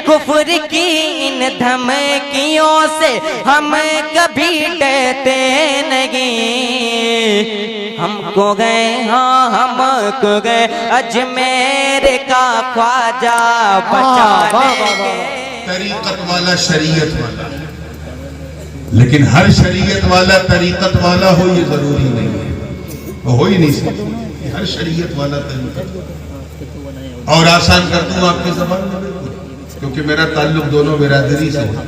کفر کی ان دھمکیوں سے ہم کبھی ڈرتے نہیں، ہم کو گئے ہاں ہم کو گئے اجمیر کا خواجہ بچانے گے۔ طریقت والا شریعت والا، لیکن ہر شریعت والا طریقت والا ہو یہ ضروری نہیں ہے، وہ ہو ہی نہیں سکتا ہر شریعت والا طریقت۔ اور آسان کر دوں آپ کی زبان میں، کیونکہ میرا تعلق دونوں برادری سے ہے،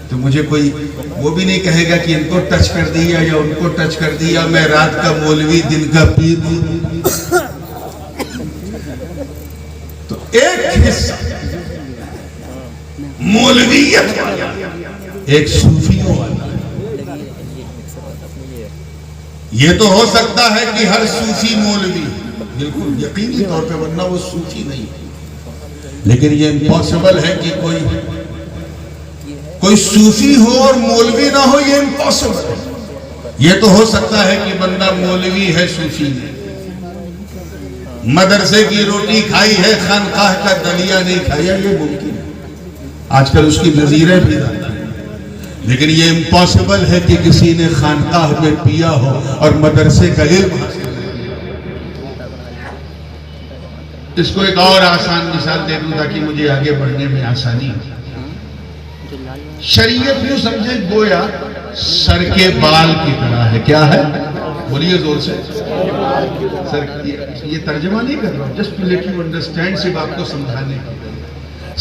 تو مجھے کوئی وہ بھی نہیں کہے گا کہ ان کو ٹچ کر دیا یا ان کو ٹچ کر دیا، میں رات کا مولوی دن کا پیر ہوں۔ تو ایک حصہ مولویت والا، ایک صوفیوں والا۔ یہ تو ہو سکتا ہے کہ ہر صوفی مولوی، بالکل یقینی طور پہ، ورنہ وہ صوفی نہیں، لیکن یہ امپاسبل ہے کہ کوئی صوفی ہو اور مولوی نہ ہو، یہ امپاسبل ہے۔ یہ تو ہو سکتا ہے کہ بندہ مولوی ہے، صوفی نہیں، مدرسے کی روٹی کھائی ہے، خانقاہ کا دلیا نہیں کھایا، یہ ممکن ہے، آج کل اس کی نظیریں بھی زیادہ ہیں، لیکن یہ امپاسبل ہے کہ کسی نے خانقاہ میں پیا ہو اور مدرسے کا علم حاصل کیا۔ اس کو ایک اور آسان مثال دے دوں تاکہ مجھے آگے بڑھنے میں آسانی ہو۔ شریعت یوں سمجھے گویا سر کے بال کی طرح ہے۔ کیا ہے؟ بولیے زور سے۔ یہ ترجمہ نہیں کر رہا ہوں، just to let you understand, صرف آپ کو سمجھانے کی۔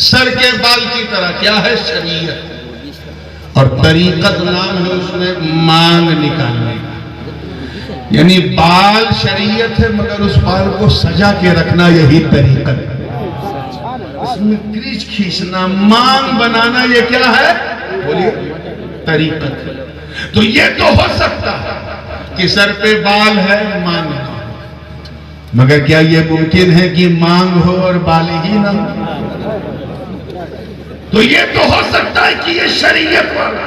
سر کے بال کی طرح کیا ہے؟ شریعت۔ اور طریقت نام ہے اس میں مانگ نکالنے کا، یعنی بال شریعت ہے مگر اس بال کو سجا کے رکھنا یہی طریقت ہے۔ اس میں کریچ کھینچنا، مانگ بنانا، یہ کیا ہے؟ بولیے طریقت ہے۔ تو یہ تو ہو سکتا ہے کہ سر پہ بال ہے، مانگ نہ ہو، مگر کیا یہ ممکن ہے کہ مانگ ہو اور بال ہی نہ ہو؟ تو یہ تو ہو سکتا ہے کہ یہ شریعت والا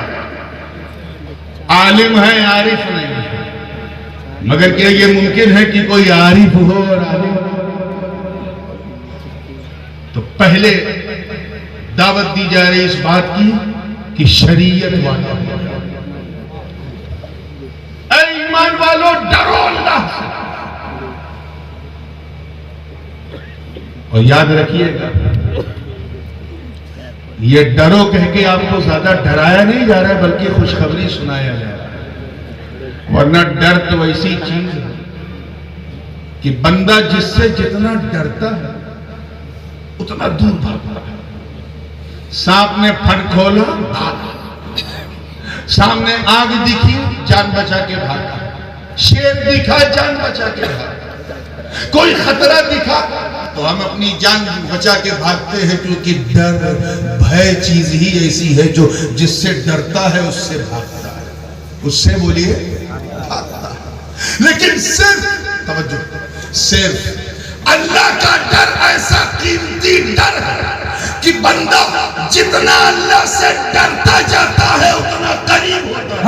عالم ہے، عارف نہیں ہے، مگر کیا یہ ممکن ہے کہ کوئی عارف ہو اور عالم ہو؟ تو پہلے دعوت دی جا رہی اس بات کی کہ شریعت والا، اے ایمان والو ڈرو اللہ سے، اور یاد رکھیے گا یہ ڈرو کہہ کے آپ کو زیادہ ڈرایا نہیں جا رہا ہے بلکہ خوشخبری سنایا جا رہا ہے، ورنہ ڈر تو ایسی چیز ہے کہ بندہ جس سے جتنا ڈرتا ہے اتنا دور بھاگتا ہے۔ سانپ نے پھٹ کھولا، بھاگا، سامنے آگ دکھی، جان بچا کے بھاگا، شیر دکھا، جان بچا کے بھاگا، کوئی خطرہ دکھا تو ہم اپنی جان بچا کے بھاگتے ہیں، کیونکہ ڈر بھے چیز ہی ایسی ہے جو جس سے ڈرتا ہے اس سے بھاگتا ہے، اس سے بولیے بھاگتا ہے۔ لیکن صرف توجہ، صرف اللہ کا ڈر ایسا قیمتی ڈر ہے کہ بندہ جتنا اللہ سے ڈرتا جاتا ہے اتنا قریب ہوتا ہے۔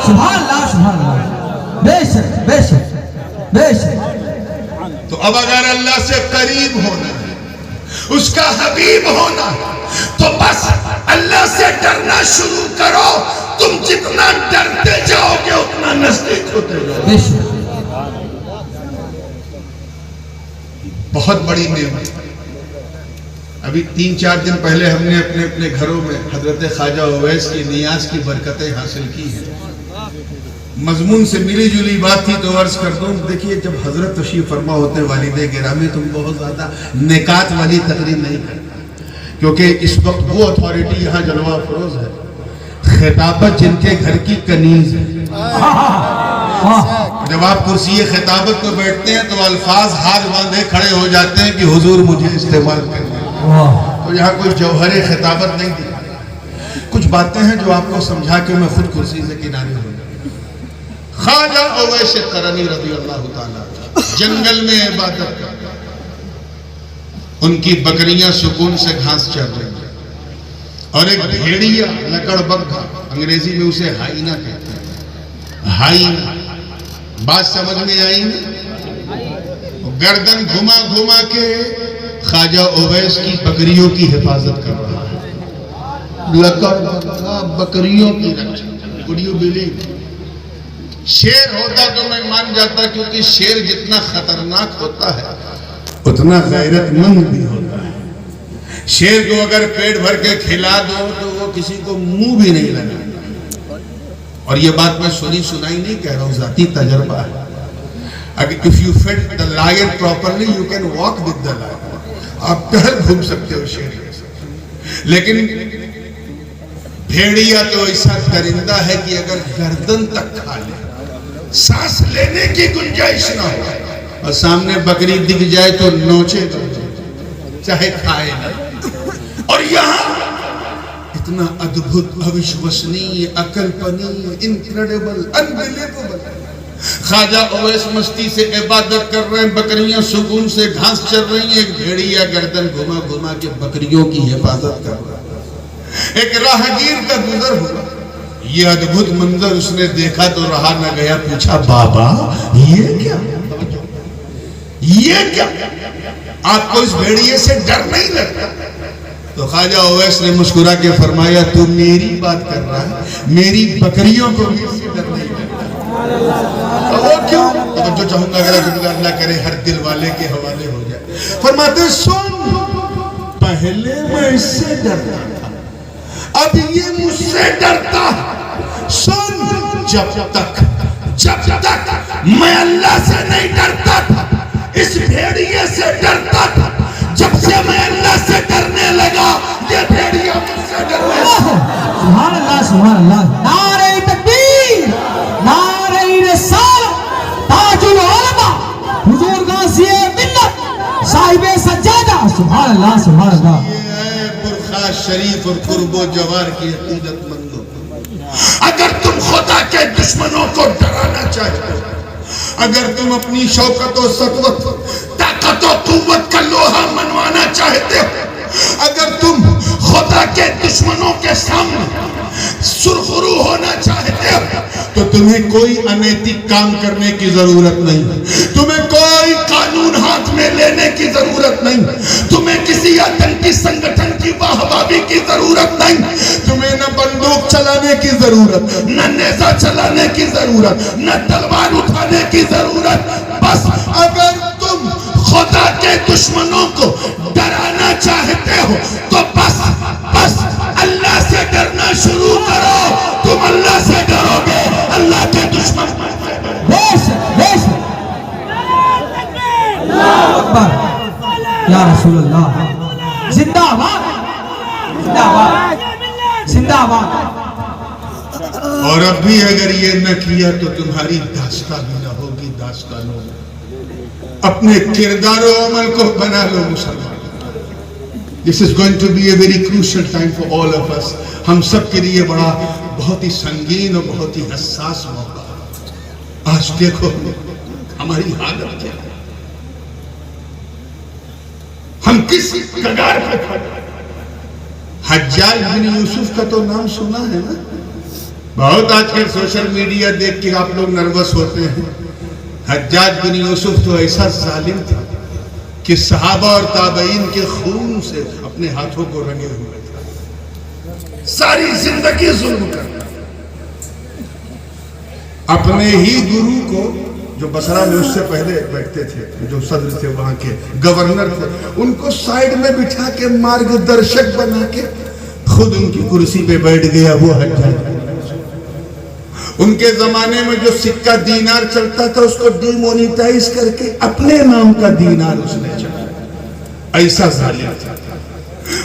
سبحان اللہ، سبحان اللہ، بے شک بے شک بے شک۔ تو اب اگر اللہ سے قریب ہونا ہے، اس کا حبیب ہونا ہے، تو بس اللہ سے ڈرنا شروع کرو، تم جتنا ڈرتے جاؤ گے اتنا نزدیک ہوتے جاؤ گے۔ بہت بڑی نعمت۔ ابھی 3-4 دن پہلے ہم نے اپنے اپنے گھروں میں حضرت خواجہ اویس کی نیاز کی برکتیں حاصل کی ہیں۔ مضمون سے ملی جلی بات تھی تو عرض کر دوں، دیکھیے جب حضرت تشریف فرما ہوتے ہیں والد گرامی، تم بہت زیادہ نکات والی تقریر نہیں کرتا، کیونکہ اس وقت وہ اتھارٹی یہاں جلوہ افروز ہے، خطابت جن کے گھر کی کنیز ہے۔ جب آپ کرسی خطابت پر بیٹھتے ہیں تو الفاظ ہاتھ باندھے کھڑے ہو جاتے ہیں کہ حضور مجھے استعمال کریں، تو یہاں کوئی جوہر خطابت نہیں دی۔ کچھ باتیں ہیں جو آپ کو سمجھا کے میں خود کرسی سے کنارے ہوں۔ خواجہ اویس قرنی رضی اللہ تعالیٰ جنگل میں عبادت کرتا، ان کی بکریاں سکون سے گھاس چر رہی ہیں، اور ایک بھیڑیا لکڑ بگھا، انگریزی میں اسے ہائینہ کہتے ہیں، ہائینہ، بات سمجھ میں آئی نا؟ گردن گھما گھما کے خواجہ اویس کی بکریوں کی حفاظت کر رہا ہے۔ لکڑ بکریوں کی رکشا. Would you believe? شیر ہوتا تو میں مان جاتا کیونکہ شیر جتنا خطرناک ہوتا ہے اتنا غیرت مند بھی ہوتا ہے. شیر کو اگر پیٹ بھر کے کھلا دو تو وہ کسی کو منہ بھی نہیں لگا. اور یہ بات میں سنی سنائی نہیں کہہ رہا ہوں, ذاتی تجربہ ہے. If you fed the lion properly, you can walk with the lion. آپ ٹہل گھوم سکتے ہو شیر کے ساتھ. لیکن بھیڑیا تو ایسا درندہ ہے کہ اگر گردن تک کھا لے, سانس لینے کی گنجائش نہ ہو, اور سامنے بکری دکھ جائے تو نوچے گا چاہے کھائے نہ. اور یہاں اتنا ادبھت, اوشوسنی, عقل پنی, انکریڈیبل, انبلیویبل. خواجہ اویس مستی سے عبادت کر رہے ہیں, بکریاں سکون سے گھاس چر رہی ہیں, ایک بھیڑیا گردن گھما گھما کے بکریوں کی حفاظت کر رہا ہے. ایک راہگیر کا گزر ہوا, یہ ادبھت منظر اس نے دیکھا تو رہا نہ گیا, پوچھا بابا یہ کیا, یہ کیا, آپ کو اس بھیڑیے سے ڈر نہیں لگتا؟ تو خواجہ اویس نے مسکرا کے فرمایا تو میری بات کر رہا ہے, میری بکریوں کو بھی اس سے ڈر نہیں لگتا. وہ کیوں؟ جو چاہوں گا اگر اللہ کرے ہر دل والے کے حوالے ہو جائے. فرماتے سن, پہلے میں اس سے ڈرتا تھا, اب یہ مجھ سے ڈرتا. سن, جب تک میں اللہ سے نہیں ڈرتا تھا, اس بھیڑیے سے ڈرتا تھا. جب سے میں اللہ سے ڈرنے لگا, یہ بھیڑیا مجھ سے ڈرنے لگا. سبحان اللہ, سبحان اللہ. نعرہ تکبیر, نعرہ رسالت, تاج العلماء, حضور غازی ملت, صاحب سجادہ. سبحان اللہ, سبحان اللہ. یہ ہے برخا شریف اور قرب و جوار کی عقیدت مندوں. اگر تم خدا کے دشمنوں کو ڈرانا چاہتے ہو, اگر تم اپنی شوکت و سطوت, طاقت و قوت کا لوہا منوانا چاہتے ہو, اگر تم خدا کے دشمنوں کے سامنے سرخرو ہونا چاہتے ہو, تو تمہیں کوئی انیتک کام کرنے کی ضرورت نہیں, تمہیں کوئی قانون ہاتھ میں لینے کی ضرورت نہیں, تمہیں کسی آتنکی سنگٹھن کی واہبابی کی ضرورت نہیں, تمہیں نہ بندوق چلانے کی ضرورت, نہ نیزہ چلانے کی ضرورت, نہ تلوار اٹھانے کی ضرورت. بس اگر تم خدا کے دشمنوں کو ڈرانا چاہتے ہو تو بس اللہ سے ڈرنا شروع کرو. تم اللہ سے ڈرو گے, اللہ کے دشمن یا رسول اللہ. زندہ آباد, زندہ آباد, زندہ آباد. اور اب بھی اگر یہ نہ کیا تو تمہاری داستان بھی نہ ہوگی داستانوں. اپنے کردار و عمل کو بنا لو مسلمان. This is going to be a very crucial time for all of us. ہم سب کے لیے بڑا بہت ہی سنگین اور بہت ہی حساس موقع. آج دیکھو ہماری حالت کیا ہے, ہم کس کگار پہ کھڑے. حجاج بن یوسف کا تو نام سنا ہے نا, بہت آج کل سوشل میڈیا دیکھ کے آپ لوگ نروس ہوتے ہیں. حجاج بن یوسف تو ایسا ظالم تھا کہ صحابہ اور تابعین کے خون سے اپنے ہاتھوں کو رنگے ہوئے تھے. ساری زندگی ظلم کرتا. اپنے ہی گرو کو, جو بصرہ میں اس سے پہلے بیٹھتے تھے, جو صدر تھے وہاں کے, گورنر تھے, ان کو سائیڈ میں بٹھا کے مارگ درشک بنا کے خود ان کی کرسی پہ بیٹھ گیا وہ حجاج. ان کے زمانے میں جو سکہ دینار چلتا تھا اس کو ڈی مونیٹائز کر کے اپنے نام کا دینار اس نے چلا. ایسا ظالم تھا.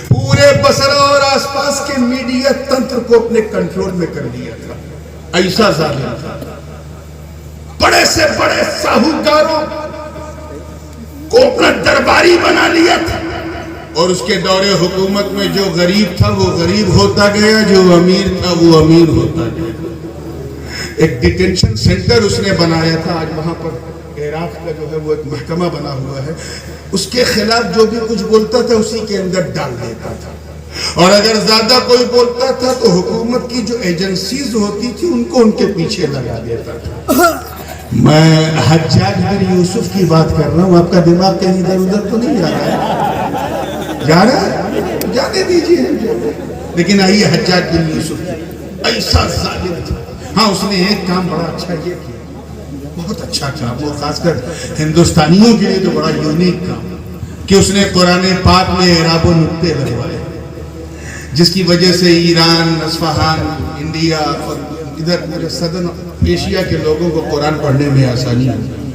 پورے بصرہ اور آس پاس کے میڈیا تنتر کو اپنے کنٹرول میں کر دیا تھا. ایسا ظالم تھا. بڑے سے بڑے ساہوکاروں کو اپنا درباری بنا لیا تھا, اور اس کے دور حکومت میں جو غریب تھا وہ غریب ہوتا گیا, جو امیر تھا وہ امیر ہوتا گیا. ایک ڈیٹینشن سینٹر اس نے بنایا تھا. آج وہاں پر عراق کا جو ہے وہ ایک محکمہ بنا ہوا ہے. اس کے خلاف جو بھی کچھ بولتا تھا اسی کے اندر ڈال دیتا تھا, اور اگر زیادہ کوئی بولتا تھا تو حکومت کی جو ایجنسیز ہوتی تھی ان کو ان کے پیچھے لگا دیتا تھا. میں حجاج بن یوسف کی بات کر رہا ہوں. آپ کا دماغ کہیں ادھر ادھر تو نہیں جا رہا ہے؟ جا رہا ہے؟ جانے دیجیے. لیکن آئیے حجاج بن یوسف ایسا ظالم تھا. ہاں اس نے ایک کام بڑا اچھا یہ کیا, بہت اچھا کام, وہ خاص کر ہندوستانیوں کے لیے تو بڑا یونیک کام, کہ اس نے قرآن پاک میں اعراب و نقطے لگوائے, جس کی وجہ سے ایران, اصفہان, انڈیا اور ادھر صدر ایشیا کے لوگوں کو قرآن پڑھنے میں آسانی ہوئی.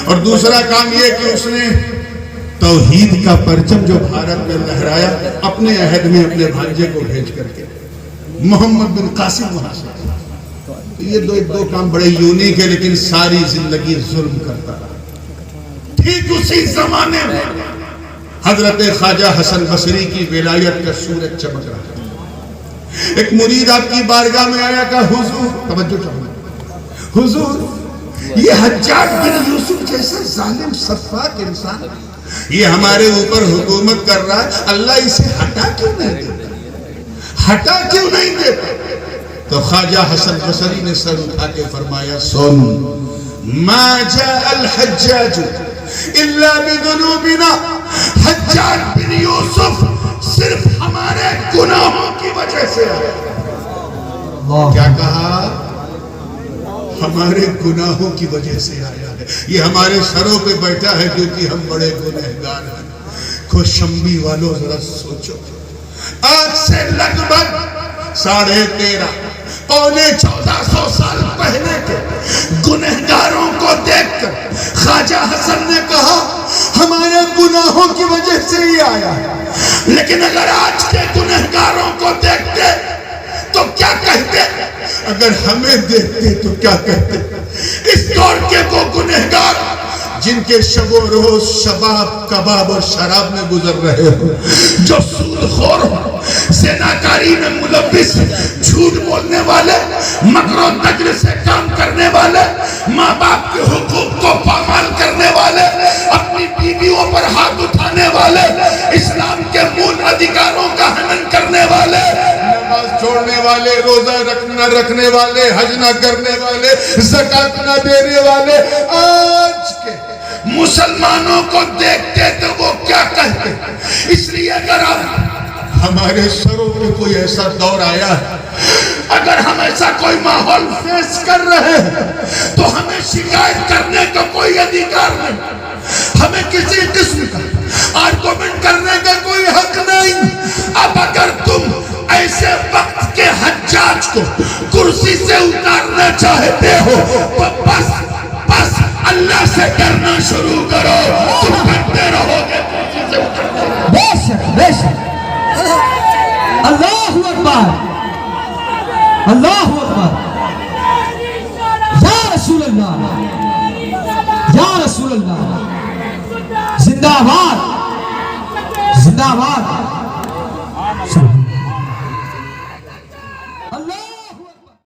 اور دوسرا کام یہ کہ اس نے توحید کا پرچم جو بھارت میں لہرایا, اپنے عہد میں اپنے بھانجے کو بھیج کر کے, محمد بن قاسم وہاں سے. یہ دو کام بڑے یونیک ہے, لیکن ساری زندگی ظلم کرتا رہا. ٹھیک اسی زمانے میں حضرت خواجہ حسن بصری کی ولایت کا سورج چمک رہا ہے. ایک مرید آپ کی بارگاہ میں آیا, کہا حضور, توجہ چاہوں, حضور یہ حجاج بن یوسف جیسا ظالم سفاک انسان یہ ہمارے اوپر حکومت کر رہا ہے, اللہ اسے ہٹا کیوں نہیں دیتا, ہٹا کیوں نہیں دیتا؟ تو خواجہ حسن بصری نے سر اٹھا کے فرمایا, سن, ما جاء الحجاج الا بذنوبنا, حجاج بن یوسف صرف ہمارے گناہوں کی وجہ سے آیا. کیا کہا؟ ہمارے گناہوں کی وجہ سے آیا ہے. یہ ہمارے سروں پہ بیٹھا ہے کیونکہ ہم بڑے گنہگار ہیں. کوشمبی والوں ذرا سوچو, آج سے لگ بھگ 13.5 پونے 1400 سال پہلے کے گنہگاروں کو دیکھ کر خواجہ حسن نے کہا ہمارے گناہوں کی وجہ سے ہی آیا ہے. لیکن اگر آج کے گنہگاروں کو دیکھتے تو کیا کہتے؟ اگر ہمیں دیکھتے تو کیا کہتے؟ اس دور کے وہ گنہگار جن کے شب و روز شباب, کباب اور شراب میں گزر رہے ہو, جو سود خور ہو, زناکاری میں ملوث, جھوٹ بولنے والے, مکر و تجر سے کام کرنے والے, ماں باپ کے حقوق کو پامال کرنے والے, اپنی بیویوں پر ہاتھ اٹھانے والے, اسلام کے مول ادھیکاروں کا ہنن کرنے والے, نماز چھوڑنے والے, روزہ نہ رکھنے والے, حج نہ کرنے والے, زکات نہ دینے والے, آج کے مسلمانوں کو دیکھتے تو وہ کیا کہتے؟ اس لیے اگر ہمارے سروں پہ کوئی ایسا دور آیا ہے, اگر ہم ایسا کوئی ماحول فیس کر رہے ہیں, تو ہمیں شکایت کرنے کا کوئی ادھیکار نہیں, ہمیں کسی قسم کا آرگومنٹ کرنے کا کوئی حق نہیں. اب اگر تم ایسے وقت کے حجاج کو کرسی سے اتارنا چاہتے ہو تو بس اللہ سے ڈرنا شروع کرو, تم ڈرتے رہو گے کرسی سے اترنا. بے شک, بے شک. اللہ اکبر, اللہ اکبر. یا رسول اللہ, یا رسول اللہ, زندہ باد, زندہ باد.